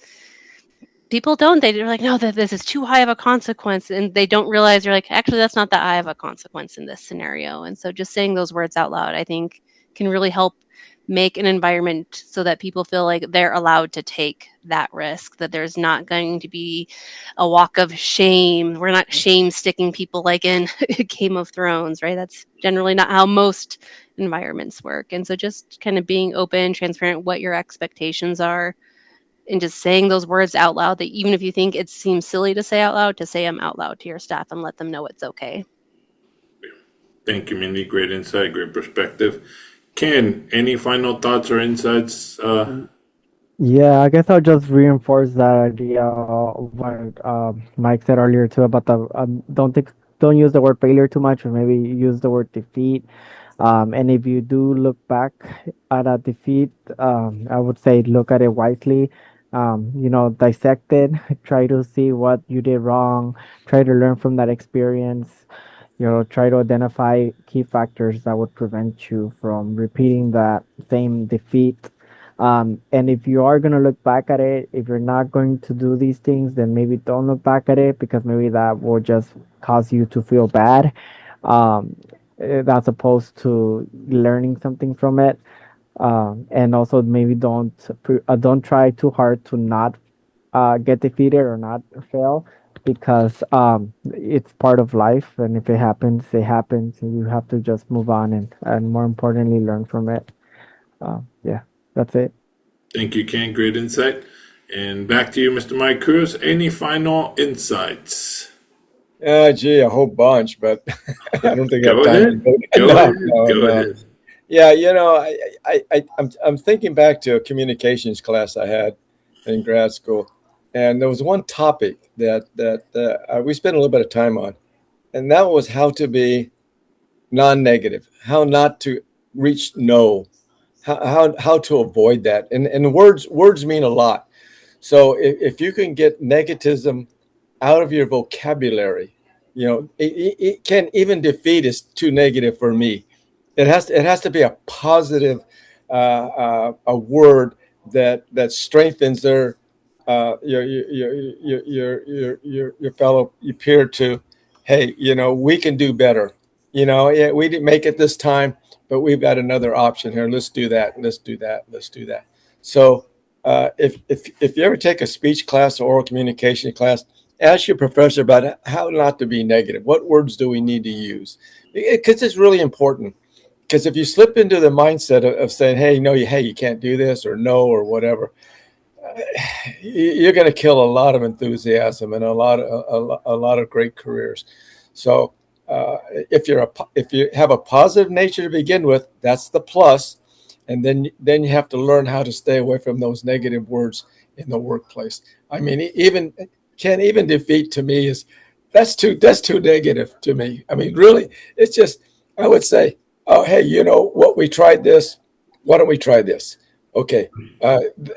people don't. They're like, no, that this is too high of a consequence, and they don't realize, you're like, actually, that's not that high of a consequence in this scenario. And so just saying those words out loud, I think, can really help make an environment so that people feel like they're allowed to take that risk, that there's not going to be a walk of shame. We're not shame sticking people like in Game of Thrones, right? That's generally not how most environments work. And so just kind of being open, transparent, what your expectations are, and just saying those words out loud, that even if you think it seems silly to say out loud, to say them out loud to your staff and let them know it's okay. Thank you, Mindy. Great insight, great perspective. Ken, any final thoughts or insights? Yeah, I guess I'll just reinforce that idea of what Mike said earlier too about the don't use the word failure too much, or maybe use the word defeat. And if you do look back at a defeat, I would say look at it wisely. Dissect it. Try to see what you did wrong. Try to learn from that experience. Try to identify key factors that would prevent you from repeating that same defeat. And if you are going to look back at it, if you're not going to do these things, then maybe don't look back at it, because maybe that will just cause you to feel bad, um, as opposed to learning something from it. And also maybe don't try too hard to not get defeated or not fail, because it's part of life, and if it happens, it happens, and you have to just move on and more importantly, learn from it. Yeah, that's it. Thank you, Ken. Great insight. And back to you, Mr. Mike Cruz. Any final insights? Gee, a whole bunch, but I don't think I have Go time to ahead. go. Go No, ahead. no, Go no. ahead. Yeah, I'm thinking back to a communications class I had in grad school, and there was one topic that we spent a little bit of time on, and that was how to be non-negative, how not to reach no, how to avoid that, and words mean a lot. So if you can get negativism out of your vocabulary, it can, even defeat is too negative for me. It has to be a positive a word that strengthens your fellow your peer to, hey, we can do better. Yeah, we didn't make it this time, but we've got another option here. Let's do that. Let's do that. Let's do that. So if you ever take a speech class or oral communication class, ask your professor about how not to be negative. What words do we need to use? Because it's really important. Because if you slip into the mindset of saying, "Hey, no, hey, you can't do this," or "No," or whatever, you're going to kill a lot of enthusiasm and a lot of great careers. So if you have a positive nature to begin with, that's the plus, and then you have to learn how to stay away from those negative words in the workplace. I mean, even defeat to me is that's too negative to me. I mean, really, it's just I would say, oh, hey, you know what? We tried this. Why don't we try this? Okay.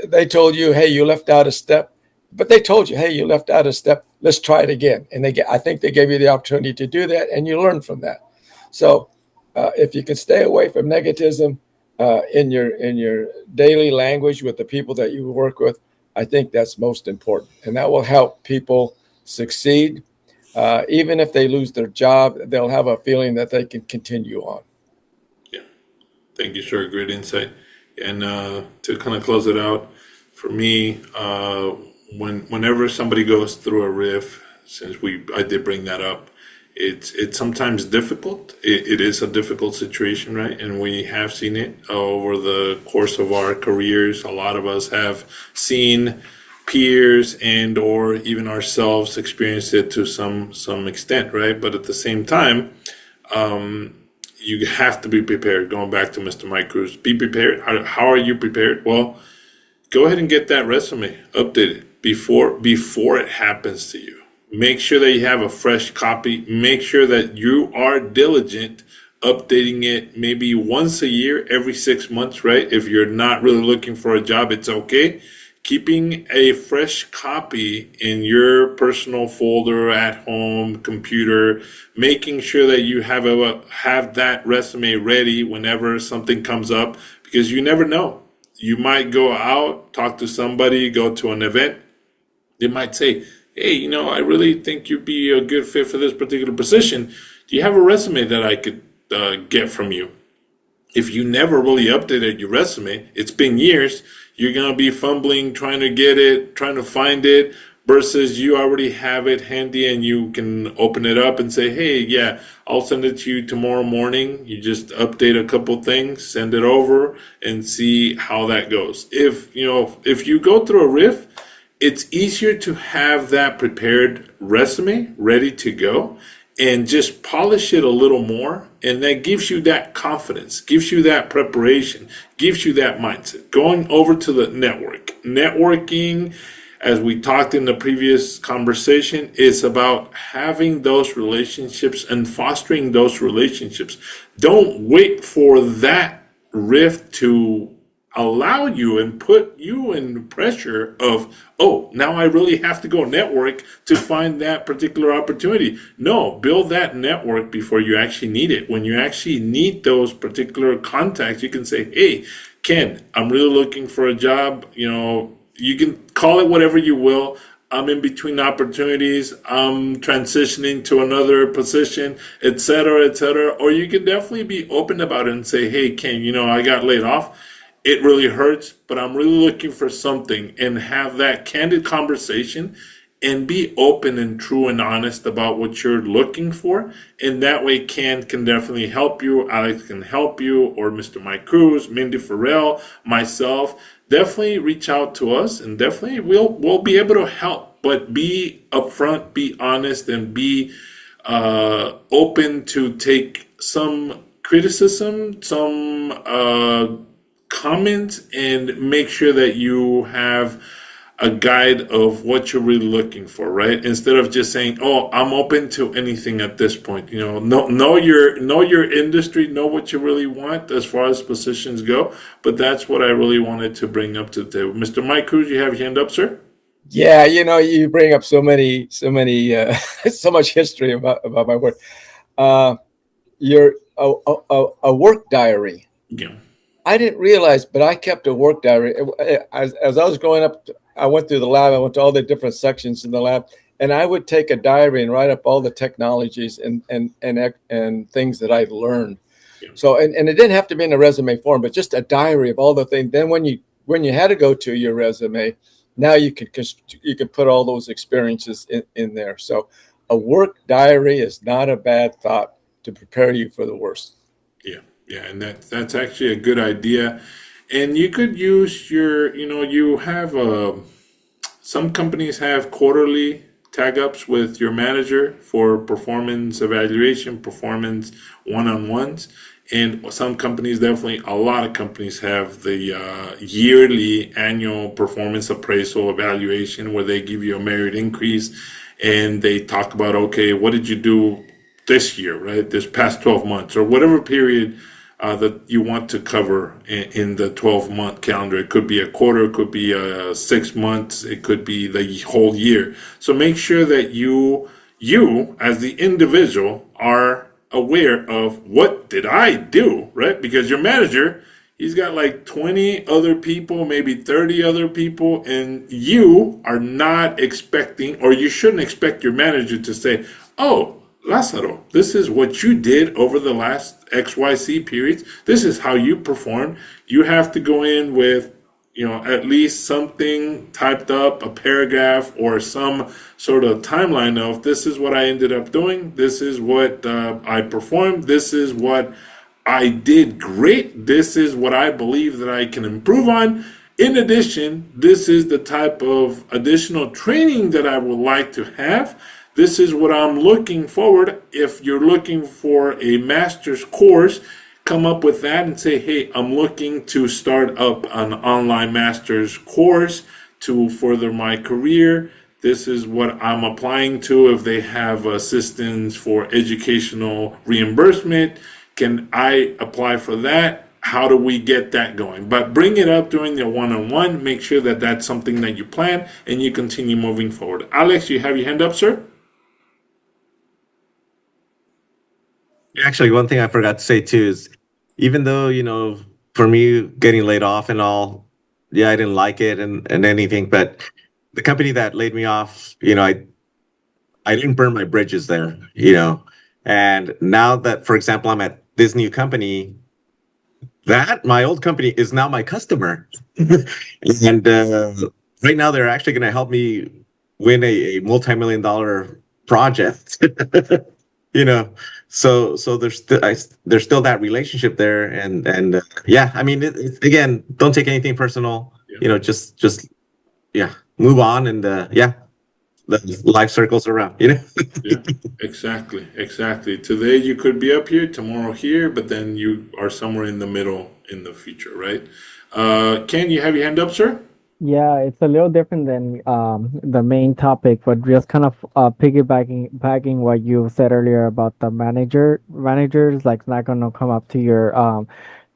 They told you, hey, you left out a step, but they told you, hey, you left out a step. Let's try it again. And I think they gave you the opportunity to do that, and you learn from that. So, if you can stay away from negativism in your daily language with the people that you work with, I think that's most important, and that will help people succeed. Even if they lose their job, they'll have a feeling that they can continue on. Yeah. Thank you, sir. Great insight. And to kind of close it out, for me, whenever somebody goes through a riff, since I did bring that up, it's sometimes difficult. It is a difficult situation, right? And we have seen it over the course of our careers. A lot of us have seen peers and or even ourselves experience it to some extent, right? But at the same time, you have to be prepared. Going back to Mr. Mike Cruz, be prepared. How are you prepared? Well, go ahead and get that resume updated before it happens to you. Make sure that you have a fresh copy. Make sure that you are diligent updating it maybe once a year, every 6 months, right? If you're not really looking for a job, it's okay. Keeping a fresh copy in your personal folder at home, computer, making sure that you have that resume ready whenever something comes up, because you never know. You might go out, talk to somebody, go to an event. They might say, hey, I really think you'd be a good fit for this particular position. Do you have a resume that I could get from you? If you never really updated your resume, it's been years, you're going to be fumbling, trying to get it, trying to find it, versus you already have it handy and you can open it up and say, hey, yeah, I'll send it to you tomorrow morning. You just update a couple things, send it over, and see how that goes. If you go through a riff, it's easier to have that prepared resume ready to go and just polish it a little more. And that gives you that confidence, gives you that preparation, gives you that mindset. Going over to the networking, as we talked in the previous conversation, is about having those relationships and fostering those relationships. Don't wait for that rift to allow you and put you in pressure of, oh, now I really have to go network to find that particular opportunity. No, build that network before you actually need it. When you actually need those particular contacts, you can say, hey, Ken, I'm really looking for a job. You can call it whatever you will. I'm in between opportunities. I'm transitioning to another position, et cetera, et cetera. Or you can definitely be open about it and say, hey, Ken, I got laid off. It really hurts, but I'm really looking for something, and have that candid conversation and be open and true and honest about what you're looking for. And that way Ken can definitely help you. Alex can help you, or Mr. Mike Cruz, Mindy Farrell, myself. Definitely reach out to us, and definitely we'll be able to help. But be upfront, be honest, and be open to take some criticism, some comment, and make sure that you have a guide of what you're really looking for, right? Instead of just saying, "Oh, I'm open to anything at this point." Know your industry, know what you really want as far as positions go. But that's what I really wanted to bring up to the table. Mr. Mike Cruz, you have your hand up, sir. Yeah, you bring up so many, so much history about my work. Your a work diary. Yeah. I didn't realize, but I kept a work diary. As I was growing up, I went through the lab. I went to all the different sections in the lab, and I would take a diary and write up all the technologies and things that I learned. Yeah. So, and it didn't have to be in a resume form, but just a diary of all the things. Then when you had to go to your resume, now you can put all those experiences in there. So, a work diary is not a bad thought to prepare you for the worst. Yeah, yeah, and that's actually a good idea. And you could use your, you have some companies have quarterly tag ups with your manager for performance evaluation, performance one-on-ones. And some companies, definitely a lot of companies, have the yearly annual performance appraisal evaluation where they give you a merit increase and they talk about, okay, what did you do this year, right? This past 12 months or whatever period that you want to cover in the 12-month calendar. It could be a quarter, it could be 6 months, it could be the whole year. So make sure that you as the individual are aware of what did I do, right? Because your manager, he's got like 20 other people, maybe 30 other people, and you are not expecting, or you shouldn't expect your manager to say, oh, Lázaro, this is what you did over the last XYZ periods. This is how you performed. You have to go in with, at least something typed up, a paragraph or some sort of timeline of this is what I ended up doing. This is what I performed. This is what I did great. This is what I believe that I can improve on. In addition, this is the type of additional training that I would like to have. This is what I'm looking forward. If you're looking for a master's course, come up with that and say, hey, I'm looking to start up an online master's course to further my career. This is what I'm applying to. If they have assistance for educational reimbursement, can I apply for that? How do we get that going? But bring it up during the one-on-one. Make sure that that's something that you plan and you continue moving forward. Alex, you have your hand up, sir? Actually, one thing I forgot to say too is even though, for me getting laid off and all, yeah, I didn't like it and anything, but the company that laid me off, I didn't burn my bridges there, And now that, for example, I'm at this new company, that my old company is now my customer. And right now they're actually going to help me win a multi-million dollar project. you know so there's still that relationship there, and yeah, I mean, again, don't take anything personal. Yeah. Just yeah, move on, and yeah, the life circles around. Yeah, exactly, exactly. Today you could be up here, tomorrow here, but then you are somewhere in the middle in the future, right? Ken, you have your hand up, sir? Yeah, it's a little different than the main topic, but just kind of piggybacking what you said earlier about the managers like not gonna come up to your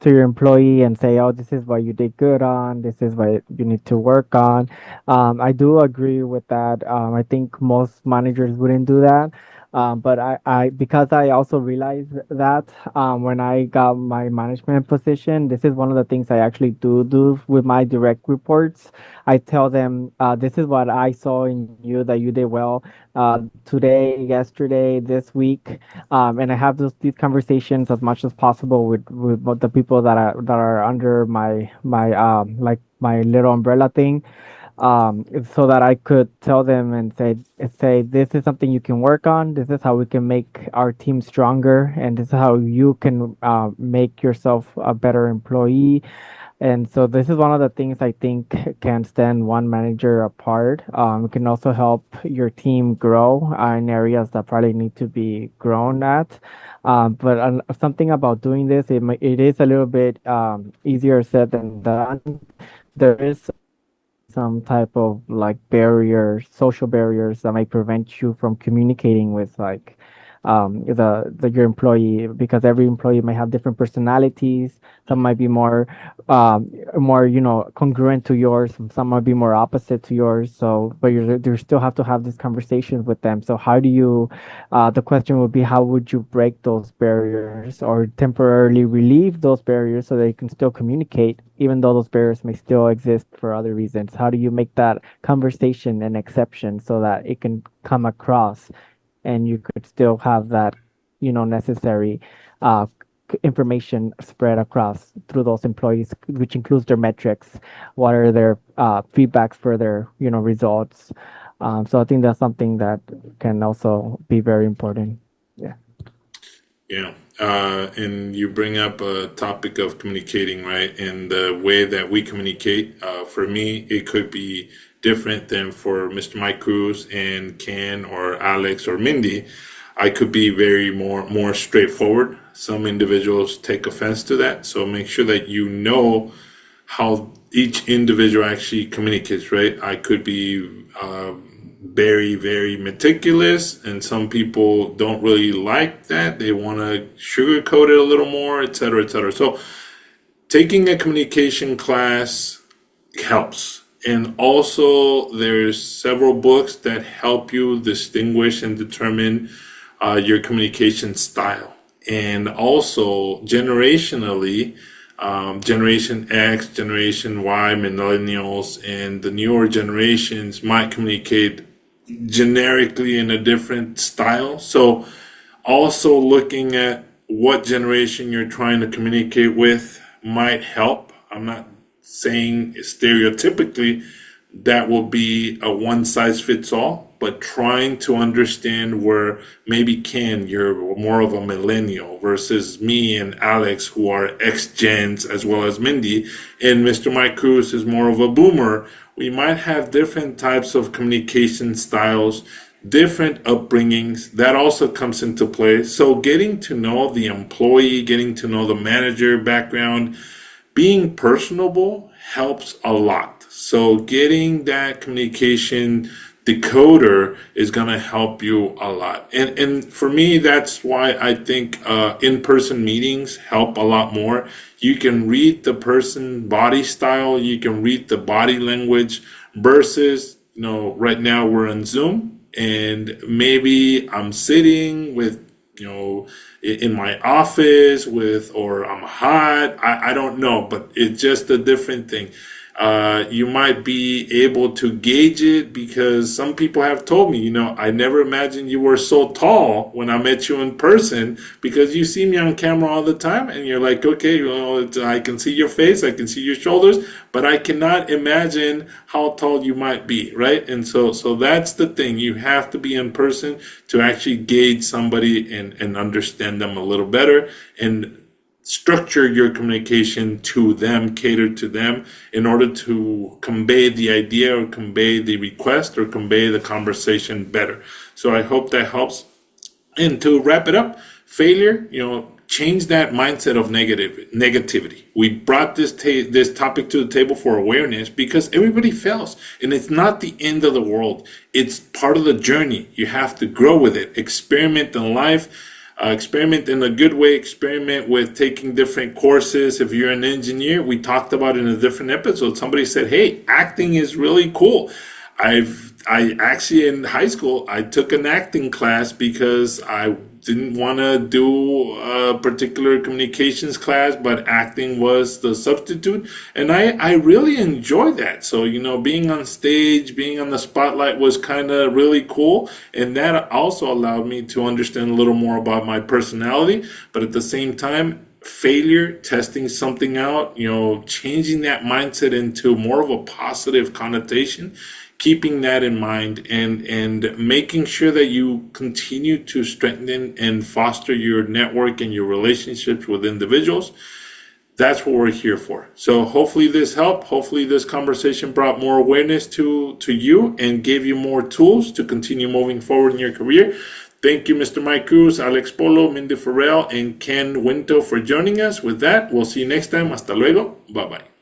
employee and say, "Oh, this is what you did good on. This is what you need to work on." I do agree with that. I think most managers wouldn't do that. But because I also realized that when I got my management position, this is one of the things I actually do with my direct reports. I tell them, this is what I saw in you that you did well today, yesterday, this week, and I have these conversations as much as possible with both the people that are under my like my little umbrella thing, so that I could tell them and say this is something you can work on. This is how we can make our team stronger, and this is how you can make yourself a better employee. And so this is one of the things I think can stand one manager apart. It can also help your team grow in areas that probably need to be grown at. But something about doing this, it is a little bit easier said than done. There is some type of like barriers, social barriers that may prevent you from communicating with like your employee, because every employee might have different personalities. Some might be more congruent to yours. Some might be more opposite to yours. So, but you still have to have these conversations with them. So how do you? The question would be, how would you break those barriers or temporarily relieve those barriers so they can still communicate, even though those barriers may still exist for other reasons? How do you make that conversation an exception so that it can come across and you could still have that, necessary uh, information spread across through those employees, which includes their metrics, what are their feedbacks for their, results. So I think that's something that can also be very important. Yeah. Yeah. And you bring up a topic of communicating, right? And the way that we communicate, for me, it could be different than for Mr. Mike Cruz and Ken or Alex or Mindy. I could be very more straightforward. Some individuals take offense to that. So make sure that you know how each individual actually communicates, right? I could be very, very meticulous, and some people don't really like that. They want to sugarcoat it a little more, et cetera, et cetera. So taking a communication class helps. And also, there's several books that help you distinguish and determine your communication style. And also, generationally, Generation X, Generation Y, millennials, and the newer generations might communicate generically in a different style. So also looking at what generation you're trying to communicate with might help. I'm not saying stereotypically that will be a one size fits all, but trying to understand where maybe Ken, you're more of a millennial versus me and Alex, who are X gens, as well as Mindy, and Mr. Mike Cruz is more of a boomer. We might have different types of communication styles, different upbringings. That also comes into play. So getting to know the employee, getting to know the manager background, being personable helps a lot. So getting that communication decoder is going to help you a lot. And for me, that's why I think in-person meetings help a lot more. You can read the person body style, you can read the body language versus, right now we're on Zoom and maybe I'm sitting with, in my office or I'm hot. I don't know, but it's just a different thing. You might be able to gauge it because some people have told me, I never imagined you were so tall when I met you in person, because you see me on camera all the time and you're like, okay, I can see your face, I can see your shoulders, but I cannot imagine how tall you might be, right? And so that's the thing. You have to be in person to actually gauge somebody and understand them a little better and structure your communication to them, cater to them in order to convey the idea or convey the request or convey the conversation better. So I hope that helps. And to wrap it up, failure, change that mindset of negativity. We brought this topic to the table for awareness because everybody fails, and it's not the end of the world. It's part of the journey. You have to grow with it. Experiment in life. Experiment in a good way. Experiment with taking different courses. If you're an engineer, we talked about in a different episode. Somebody said, "Hey, acting is really cool." I actually in high school I took an acting class because I didn't want to do a particular communications class, but acting was the substitute, and I really enjoyed that. So being on stage, being on the spotlight was kind of really cool, and that also allowed me to understand a little more about my personality. But at the same time, failure, testing something out, changing that mindset into more of a positive connotation, keeping that in mind and making sure that you continue to strengthen and foster your network and your relationships with individuals. That's what we're here for. So hopefully this helped. Hopefully this conversation brought more awareness to you and gave you more tools to continue moving forward in your career. Thank you, Mr. Mike Cruz, Alex Polo, Mindy Farrell, and Ken Winto for joining us. With that, we'll see you next time. Hasta luego. Bye-bye.